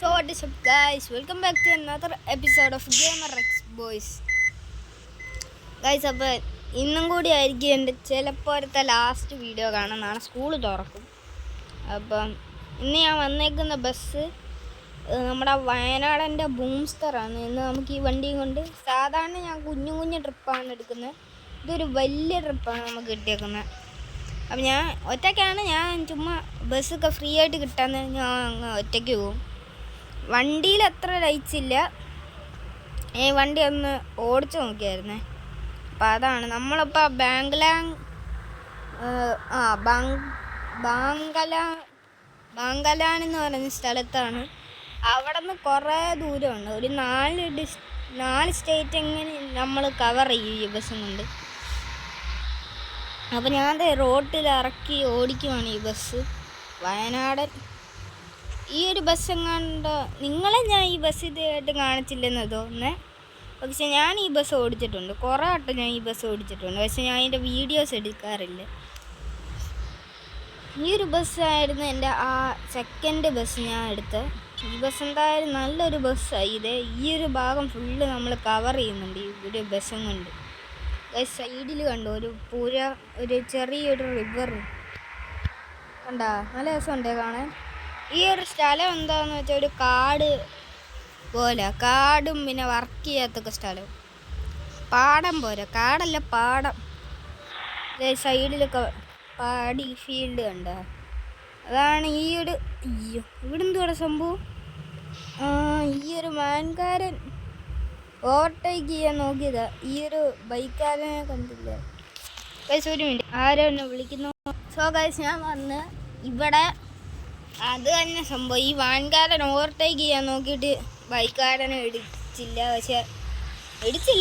So what is up guys, welcome back to another episode of Gamer X Boys. Guys, അപ്പോൾ ഇന്നും കൂടി ആയിരിക്കും എൻ്റെ ചിലപ്പോഴത്തെ ലാസ്റ്റ് വീഡിയോ കാണാൻ. നാളെ സ്കൂൾ തുറക്കും. അപ്പം ഇന്ന് ഞാൻ വന്നേക്കുന്ന ബസ് നമ്മുടെ വയനാടിൻ്റെ ബൂംസ്റ്ററാണ്. ഇന്ന് നമുക്ക് ഈ വണ്ടിയും കൊണ്ട് സാധാരണ ഞാൻ കുഞ്ഞു ട്രിപ്പാണ് എടുക്കുന്നത്. ഇതൊരു വലിയ ട്രിപ്പാണ് നമുക്ക് കിട്ടിയേക്കുന്നത്. അപ്പം ഞാൻ ഒറ്റയ്ക്കാണ്, ഞാൻ ചുമ്മാ ബസ്സൊക്കെ ഫ്രീ ആയിട്ട് കിട്ടാന്ന് ഞാൻ അങ്ങ് ഒറ്റയ്ക്ക് പോകും. വണ്ടിയിൽ അത്ര ലൈറ്റ്സ് ഇല്ല. വണ്ടി ഒന്ന് ഓടിച്ചു നോക്കിയായിരുന്നേ. അപ്പം അതാണ് നമ്മളിപ്പോൾ ബാങ്കലാൻ എന്ന് പറയുന്ന സ്ഥലത്താണ്. അവിടെ നിന്ന് കുറേ ദൂരമുണ്ട്. ഒരു 4 സ്റ്റേറ്റ് എങ്ങനെ നമ്മൾ കവർ ചെയ്യും ഈ ബസ്സും കൊണ്ട്. അപ്പോൾ ഞാൻ റോട്ടിൽ ഇറക്കി ഓടിക്കുവാണ് ഈ ബസ്. വയനാടൻ ഈ ഒരു ബസ് എങ്ങാണ്ട് നിങ്ങളെ ഞാൻ ഈ ബസ് ഇതായിട്ട് കാണിച്ചില്ലെന്ന് തോന്നുന്നേ. പക്ഷെ ഞാൻ ഈ ബസ് ഓടിച്ചിട്ടുണ്ട്, കുറേ വട്ടം ഞാൻ ഈ ബസ് ഓടിച്ചിട്ടുണ്ട്. പക്ഷെ ഞാൻ അതിൻ്റെ വീഡിയോസ് എടുക്കാറില്ല. ഈ ഒരു ബസ്സായിരുന്നു എൻ്റെ ആ സെക്കൻഡ് ബസ് ഞാൻ എടുത്തത്. ഈ ബസ് എന്തായാലും നല്ലൊരു ബസ്സാണ്. ഈ ഒരു ഭാഗം ഫുള്ള് നമ്മൾ കവർ ചെയ്യുന്നുണ്ട് ഈ ഒരു ബസ്സും കൊണ്ട്. സൈഡിൽ കണ്ടു ഒരു ചെറിയൊരു റിവർ കണ്ടാ, നല്ല രസമുണ്ട് കാണാൻ. ഈ ഒരു സ്ഥലം എന്താണെന്ന് വെച്ചാൽ ഒരു കാട് പോലെ, കാടും പിന്നെ വർക്ക് ചെയ്യാത്തൊക്കെ സ്ഥലം. പാടം പോലെ, കാടല്ല പാടം. സൈഡിലൊക്കെ പാടി ഫീൽഡ് കണ്ട. അതാണ് ഈ ഒരു ഇവിടെന്തോടെ സംഭവം. ഈ ഒരു മാൻകാരൻ ഓവർടേക്ക് ചെയ്യാൻ നോക്കിയതാ. ഈ ഒരു ബൈക്കാരനെ കണ്ടില്ല. ഗൈസ് ഒരു മിനിറ്റ്, ആരോ എന്നെ വിളിക്കുന്നു. സോ ഗൈസ് ഞാൻ വന്ന് ഇവിടെ അത് തന്നെ സംഭവം. ഈ വാൻകാരൻ ഓവർടേക്ക് ചെയ്യാൻ നോക്കിയിട്ട് ബൈക്കാരനെ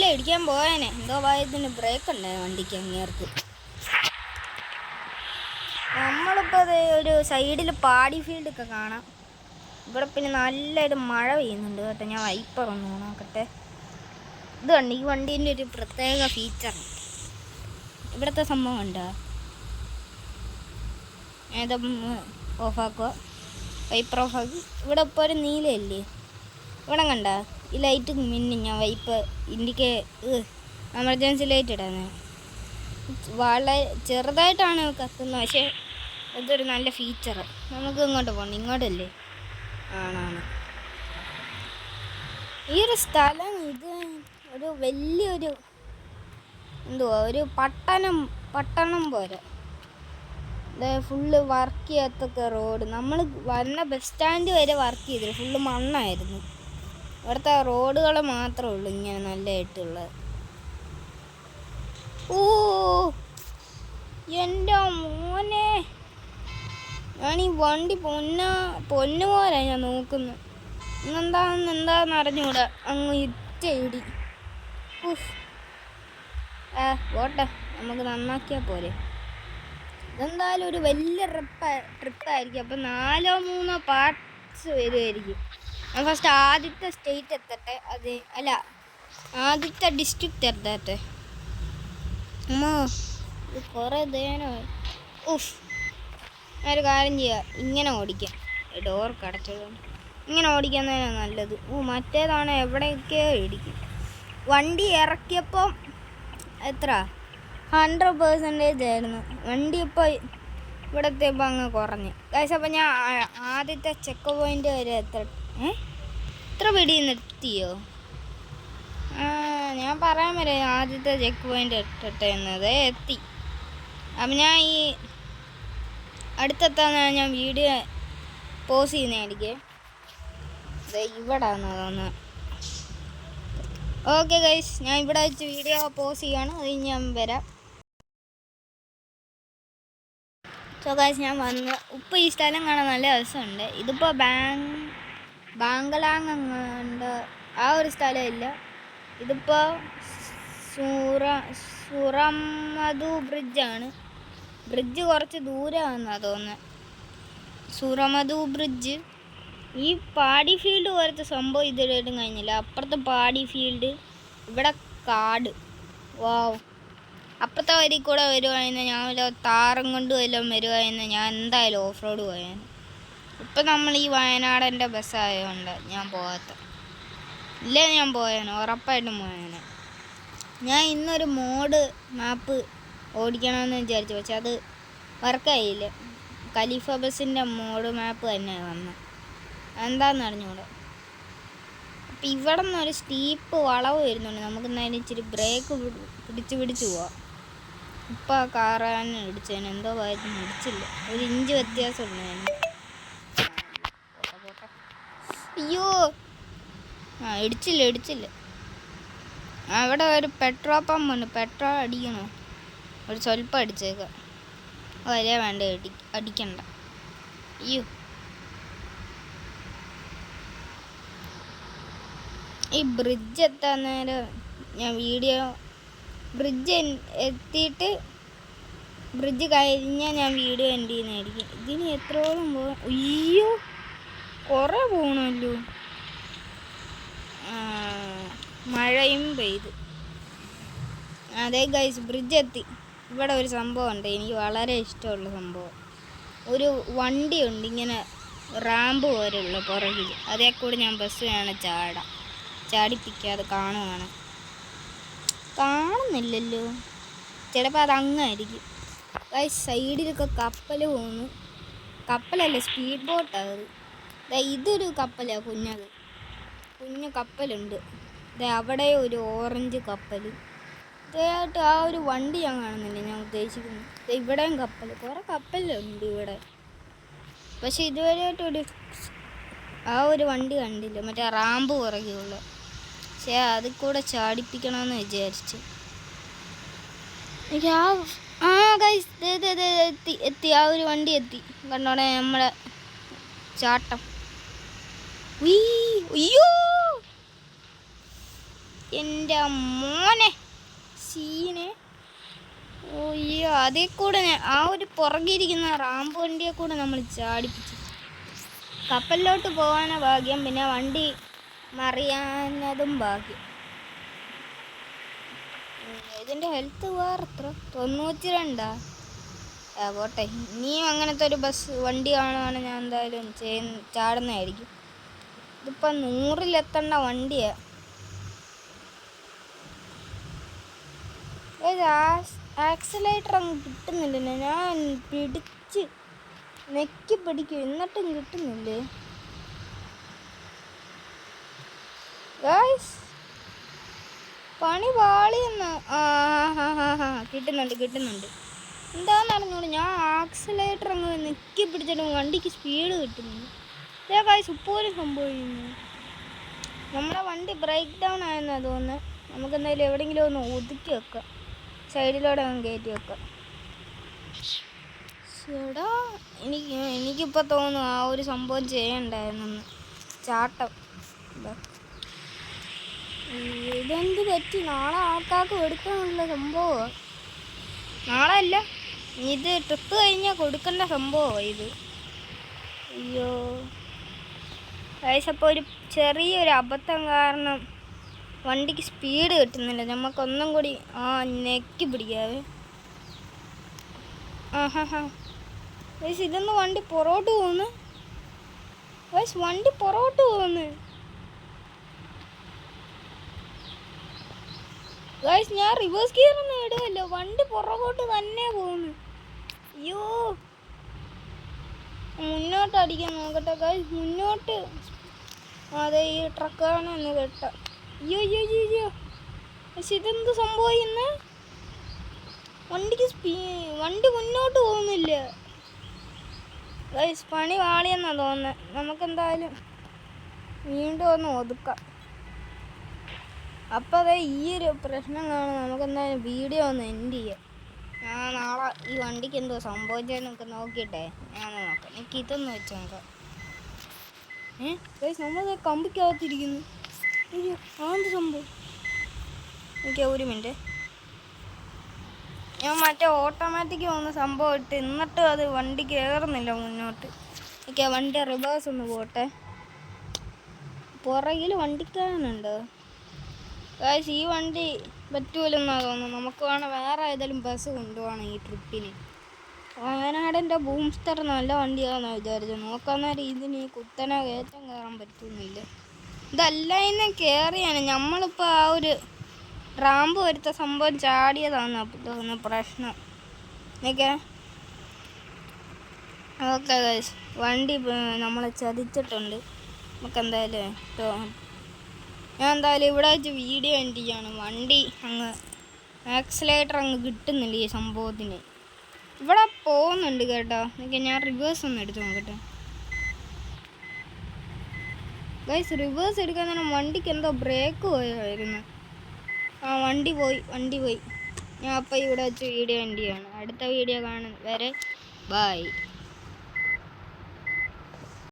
ഇടിക്കാൻ പോയേനെ. എന്തോ ഭാഗ്യത്തിന് ബ്രേക്ക് ഉണ്ടായിരുന്നു വണ്ടിക്ക് അങ്ങേർക്ക്. നമ്മളിപ്പോൾ അത് ഒരു സൈഡിൽ പാടി ഫീൽഡൊക്കെ കാണാം. ഇവിടെ പിന്നെ നല്ലൊരു മഴ പെയ്യുന്നുണ്ട് കേട്ടോ. ഞാൻ വൈപ്പർ ഒന്ന് നോക്കട്ടെ. ഇത് കണ്ട്, ഈ വണ്ടീൻ്റെ ഒരു പ്രത്യേക ഫീച്ചറാണ്. ഇവിടുത്തെ സംഭവം ഉണ്ടോ, ഏതൊന്ന് ഓഫാക്കുക, വൈപ്പർ ഓഫാക്കി. ഇവിടെ ഇപ്പോൾ ഒരു നീലയല്ലേ, ഇവിടെ കണ്ട ഈ ലൈറ്റ് മിന്നി. ഞാൻ വൈപ്പ് എമർജൻസി ലൈറ്റ് ഇടാന്ന്. വളരെ ചെറുതായിട്ടാണ് കത്തുന്നത്, പക്ഷേ ഇതൊരു നല്ല ഫീച്ചറ്. നമുക്ക് ഇങ്ങോട്ട് പോകണം, ഇങ്ങോട്ടല്ലേ. ആണാണ് ഈ ഒരു സ്ഥലം. ഇത് ഒരു വലിയൊരു ഒരു പട്ടണം പോലെ. ഫുള്ള് വർക്ക് ചെയ്യാത്തൊക്കെ റോഡ്. നമ്മൾ വന്ന ബസ് സ്റ്റാൻഡ് വരെ വർക്ക് ചെയ്തില്ല, ഫുള്ള് മണ്ണായിരുന്നു. ഇവിടുത്തെ റോഡുകൾ മാത്രമേ ഉള്ളൂ ഇങ്ങനെ നല്ലതായിട്ടുള്ളത്. ഓ എൻ്റെ മോനെ, ഞാൻ ഈ വണ്ടി പൊന്നു പോലെ ഞാൻ നോക്കുന്നു. എന്താണെന്ന് അറിഞ്ഞൂടാ. അങ്ങ് ഇടി. പോട്ടെ, നമുക്ക് നന്നാക്കിയാൽ പോരെ. ഇതെന്തായാലും ഒരു വലിയ ട്രിപ്പായിരിക്കും. അപ്പം 4 പാർട്സ് വരുമായിരിക്കും. ഞാൻ ഫസ്റ്റ് ആദ്യത്തെ സ്റ്റേറ്റ് എത്തട്ടെ, ആദ്യത്തെ ഡിസ്ട്രിക്റ്റ് എത്തട്ടെ. അമ്മോ ഇത് കുറേ ദേനമായി. ഞാനൊരു കാര്യം ചെയ്യാം, ഇങ്ങനെ ഓടിക്കാം. ഡോർ കടച്ചതുകൊണ്ട് ഇങ്ങനെ ഓടിക്കുന്നതാണ് നല്ലത്. മറ്റേതാണ് എവിടെയൊക്കെയോ ഇടിക്കും. വണ്ടി ഇറക്കിയപ്പം എത്ര 100% ആയിരുന്നു. വണ്ടി ഇപ്പോൾ ഇവിടത്തെ ഇപ്പം അങ്ങ് കുറഞ്ഞ്. ഗൈസ് അപ്പം ഞാൻ ആദ്യത്തെ ചെക്ക് പോയിൻ്റ് വരെ ഇത്ര പിടിയിൽ എത്തിയോ? ഞാൻ പറയാൻ വരെ ആദ്യത്തെ ചെക്ക് പോയിൻ്റ് എത്തട്ടെ എന്നത് എത്തി. അപ്പം ഞാൻ ഈ അടുത്തെത്താൻ ഞാൻ വീഡിയോ പോസ് ചെയ്യുന്നതായിരിക്കും. ഇവിടെ തോന്നുന്നു. ഓക്കെ ഗൈസ്, ഞാൻ ഇവിടെ വെച്ച് വീഡിയോ പോസ് ചെയ്യാണ്. അത് ഞാൻ വരാം. സോ ഗൈസ് ഞാൻ വന്ന് ഇപ്പോൾ ഈ സ്ഥലം കാണാൻ നല്ല രസമുണ്ട്. ഇതിപ്പോൾ ബാങ്കലാങ്ങണ്ട് ആ ഒരു സ്ഥലമില്ല. ഇതിപ്പോൾ സുറമധു ബ്രിഡ്ജാണ്. ബ്രിഡ്ജ് കുറച്ച് ദൂരമാണെന്നാണ് തോന്നുന്നത്. സുറമധു ബ്രിഡ്ജ്. ഈ പാടി ഫീൽഡ് പോലത്തെ സംഭവം ഇതുവരെയായിട്ടും കഴിഞ്ഞില്ല. അപ്പുറത്തെ പാടി ഫീൽഡ്, ഇവിടെ കാട്. വാവ്, അപ്പുറത്തെ വരി കൂടെ വരുവായിരുന്നു. ഞാൻ വല്ല താറും കൊണ്ട് വല്ലതും വരുവായിരുന്നു. ഞാൻ എന്തായാലും ഓഫ് റോഡ് പോയാൻ. ഇപ്പം നമ്മൾ ഈ വയനാടിൻ്റെ ബസ്സായതുകൊണ്ട് ഞാൻ പോകാത്ത. ഇല്ലേ ഞാൻ പോയേനെ, ഉറപ്പായിട്ടും പോയേനെ. ഞാൻ ഇന്നൊരു മോഡ് മാപ്പ് ഓടിക്കണമെന്ന് വിചാരിച്ചു, പക്ഷെ അത് വർക്കായില്ല. ഖലീഫ ബസ്സിൻ്റെ മോഡ് മാപ്പ് തന്നെയാണ് വന്നത്. എന്താണെന്ന് അറിഞ്ഞൂടെ. അപ്പം ഇവിടെ നിന്നൊരു സ്റ്റീപ്പ് വളവ് വരുന്നുണ്ട്. നമുക്ക് എന്തായാലും ഇച്ചിരി ബ്രേക്ക് പിടിച്ച് പോവാം. ഇപ്പം ആ കാറാണ് ഇടിച്ചതിന് എന്തോ കാര്യത്തിന് ഇടിച്ചില്ല. 1 ഇഞ്ച് വ്യത്യാസമുണ്ട് അതിന്. അയ്യോ, ഇടിച്ചില്ല. അവിടെ ഒരു പെട്രോൾ പമ്പ് ഉണ്ട്. പെട്രോൾ അടിക്കണോ? ഒരു സ്വല്പം അടിച്ചേക്കാം. വരെ വേണ്ട, അടിക്കണ്ട. അയ്യോ, ഈ ബ്രിഡ്ജ് എത്താൻ നേരം ഞാൻ ബ്രിഡ്ജ് എത്തിയിട്ട് ബ്രിഡ്ജ് കഴിഞ്ഞാൽ ഞാൻ വീഡിയോ എൻഡ് ചെയ്യുന്നതായിരിക്കും. ഇതിന് എത്രോളം പോകാം? അയ്യോ, കുറേ പോകണമല്ലോ. മഴയും പെയ്ത്. അതെ ഗൈസ്, ബ്രിഡ്ജ് എത്തി. ഇവിടെ ഒരു സംഭവമുണ്ട്, എനിക്ക് വളരെ ഇഷ്ടമുള്ള സംഭവം. ഒരു വണ്ടിയുണ്ട് ഇങ്ങനെ റാമ്പ് പോലെയുള്ള പുറകിൽ. അതേ കൂടെ ഞാൻ ബസ് വേണം ചാടിപ്പിക്കാതെ കാണുന്നില്ലല്ലോ. ചിലപ്പോൾ അത് അങ്ങായിരിക്കും. ഗൈസ്, സൈഡിലൊക്കെ കപ്പൽ പോകുന്നു. കപ്പലല്ല, സ്പീഡ് ബോട്ടാണ്. ഇതൊരു കപ്പലാണ്, കുഞ്ഞു കപ്പലുണ്ട്. അവിടെ ഒരു ഓറഞ്ച് കപ്പൽ. ഇതായിട്ട് ആ ഒരു വണ്ടി ഞാൻ കാണുന്നില്ല, ഞാൻ ഉദ്ദേശിക്കുന്നു. ഇവിടെയും കുറേ കപ്പലുണ്ട് ഇവിടെ. പക്ഷെ ഇതുവരെയായിട്ടൊരു ആ ഒരു വണ്ടി കണ്ടില്ല, മറ്റേ റാമ്പ് പുറകെയുള്ള. പക്ഷേ അതിൽ കൂടെ ചാടിപ്പിക്കണമെന്ന് വിചാരിച്ചു. എനിക്ക് ഗൈസ് എത്തി ആ ഒരു വണ്ടി എത്തി. കണ്ടോടെ നമ്മളെ ചാട്ടം. അയ്യോ, എൻ്റെ മോനെ സീനെ. അയ്യോ, അതേ കൂടെ ആ ഒരു പുറകിരിക്കുന്ന റാമ്പ് വണ്ടിയെ കൂടെ നമ്മൾ ചാടിപ്പിച്ചു. കപ്പലിലോട്ട് പോകാനാ ഭാഗ്യം, പിന്നെ വണ്ടി മറിയാനതും ഭാഗ്യം. ഇതിൻ്റെ ഹെൽത്ത് വേറെ എത്ര? 92. പോട്ടെ, ഇനിയും അങ്ങനത്തെ ഒരു വണ്ടി കാണുവാണെങ്കിൽ ഞാൻ എന്തായാലും ചാടുന്നതായിരിക്കും. ഇതിപ്പോൾ 100-ലെത്തേണ്ട വണ്ടിയാണ്. ആക്സിലേറ്റർ അങ്ങ് കിട്ടുന്നില്ല. ഞാൻ നെക്കി പിടിക്കും, എന്നിട്ടും കിട്ടുന്നില്ലേ ഗൈസ്? പണി പാളിയെന്ന്. കിട്ടുന്നുണ്ട്. എന്താണെന്ന് അറിഞ്ഞോളൂ, ഞാൻ ആക്സിലേറ്റർ അങ്ങ് നെക്കി പിടിച്ചിട്ട് വണ്ടിക്ക് സ്പീഡ് കിട്ടുന്നു. ഇതേ ഗൈസ്, ഇപ്പോഴും സംഭവിക്കുന്നു. നമ്മുടെ വണ്ടി ബ്രേക്ക് ഡൗൺ ആയെന്നാണ് തോന്നുന്നത്. നമുക്കെന്തായാലും എവിടെയെങ്കിലും ഒന്ന് ഒതുക്കി വെക്കാം, സൈഡിലൂടെ ഒന്ന് കയറ്റി വെക്കാം. ചേടാ, എനിക്കിപ്പോൾ തോന്നുന്നു ആ ഒരു സംഭവം ചെയ്യണ്ടായിരുന്നു, ചാട്ടം. ഇതെന്ത് പറ്റി? നാളെ ആൾക്കാർക്ക് കൊടുക്കാനുള്ള സംഭവമാണ്. നാളെ അല്ല, ഇത് ട്രിപ്പ് കഴിഞ്ഞാൽ കൊടുക്കേണ്ട സംഭവമാണ് ഇത്. അയ്യോ ഗൈസ്, അപ്പോൾ ഒരു ചെറിയൊരു അബദ്ധം കാരണം വണ്ടിക്ക് സ്പീഡ് കിട്ടുന്നില്ല. നമുക്കൊന്നും കൂടി നെക്കി പിടിക്കാവേ. ഗൈസ്, ഇതൊന്ന് വണ്ടി പുറകോട്ട് പോകുന്നു. ഗൈസ്, ഞാൻ റിവേഴ്സ് ഗിയർ ഒന്നും ഇടുകയല്ലോ, വണ്ടി പുറകോട്ട് തന്നെ പോകുന്നു. അയ്യോ, മുന്നോട്ട് അടിക്കാൻ നോക്കട്ടെ ഗൈസ്, മുന്നോട്ട്. അതെ, ഈ ട്രക്കാണ് എന്ന് കേട്ട. അയ്യോ, പക്ഷെ ഇതെന്ത് സംഭവിക്കുന്നു? വണ്ടി മുന്നോട്ട് പോകുന്നില്ല ഗൈസ്. പണി വാളിയെന്നാണ് തോന്നുന്നത്. നമുക്കെന്തായാലും വീണ്ടും ഒന്ന് ഒതുക്കാം. അപ്പോൾ അതെ, ഈ ഒരു പ്രശ്നം കാണും. നമുക്കെന്തായാലും വീഡിയോ ഒന്ന് എൻഡ് ചെയ്യാം. ഞാൻ നാളെ ഈ വണ്ടിക്ക് എന്തോ സംഭവിച്ചതെന്നൊക്കെ നോക്കിയിട്ടേ ഞാൻ നോക്കാം. എനിക്ക് ഇതൊന്ന് വെച്ച് നോക്കാം. ഗൈസ്, നമ്മളത് കമ്പിക്കകത്തിരിക്കുന്നു. അയ്യോ, എന്ത് സംഭവം? എനിക്ക് 1 മിനിറ്റ്. ഞാൻ മറ്റേ ഓട്ടോമാറ്റിക് പോകുന്ന സംഭവം ഇട്ട് എന്നിട്ടും അത് വണ്ടി കയറുന്നില്ല മുന്നോട്ട്. എനിക്ക് ആ വണ്ടി റിവേഴ്സ് ഒന്ന് പോട്ടെ. പുറകിൽ വണ്ടിക്കാരനുണ്ട് ഗൈസ്. ഈ വണ്ടി പറ്റൂലെന്നാണ് തോന്നുന്നു. നമുക്ക് വേണം വേറെ ഏതെങ്കിലും ബസ് കൊണ്ടുപോകണം ഈ ട്രിപ്പിന്. വയനാടിൻ്റെ ബൂംസ്റ്റർ നല്ല വണ്ടിയാണെന്ന് വിചാരിച്ചു. നോക്കാൻ നേരം ഇതിന് ഈ കുത്തനെ കയറ്റം കയറാൻ പറ്റുന്നില്ല. ഇതല്ല ഇന്ന് കയറിയാണ് നമ്മളിപ്പോൾ ആ ഒരു റാമ്പ് വരുത്ത സംഭവം ചാടിയതാണ് തോന്നുന്നു പ്രശ്നം. ഓക്കെ ഗൈസ്, വണ്ടി നമ്മളെ ചതിച്ചിട്ടുണ്ട്. നമുക്ക് എന്തായാലും ഞാൻ എന്തായാലും ഇവിടെ വെച്ച് വീഡിയോ എൻഡ് ചെയ്യാണ്. വണ്ടി അങ്ങ് ആക്സിലേറ്റർ അങ്ങ് കിട്ടുന്നില്ല ഈ സംഭവത്തിന്. ഇവിടെ പോകുന്നുണ്ട് കേട്ടോ. ഞാൻ റിവേഴ്സ് ഒന്ന് എടുത്ത് നോക്കട്ടെ ഗൈസ്. റിവേഴ്സ് എടുക്കാൻ തന്നെ വണ്ടിക്ക് എന്തോ ബ്രേക്ക് പോയായിരുന്നു. ആ വണ്ടി പോയി. ഞാൻ അപ്പോൾ ഇവിടെ വെച്ച് വീഡിയോ എൻഡ് ചെയ്യാണ്. അടുത്ത വീഡിയോ കാണും വരെ ബൈ.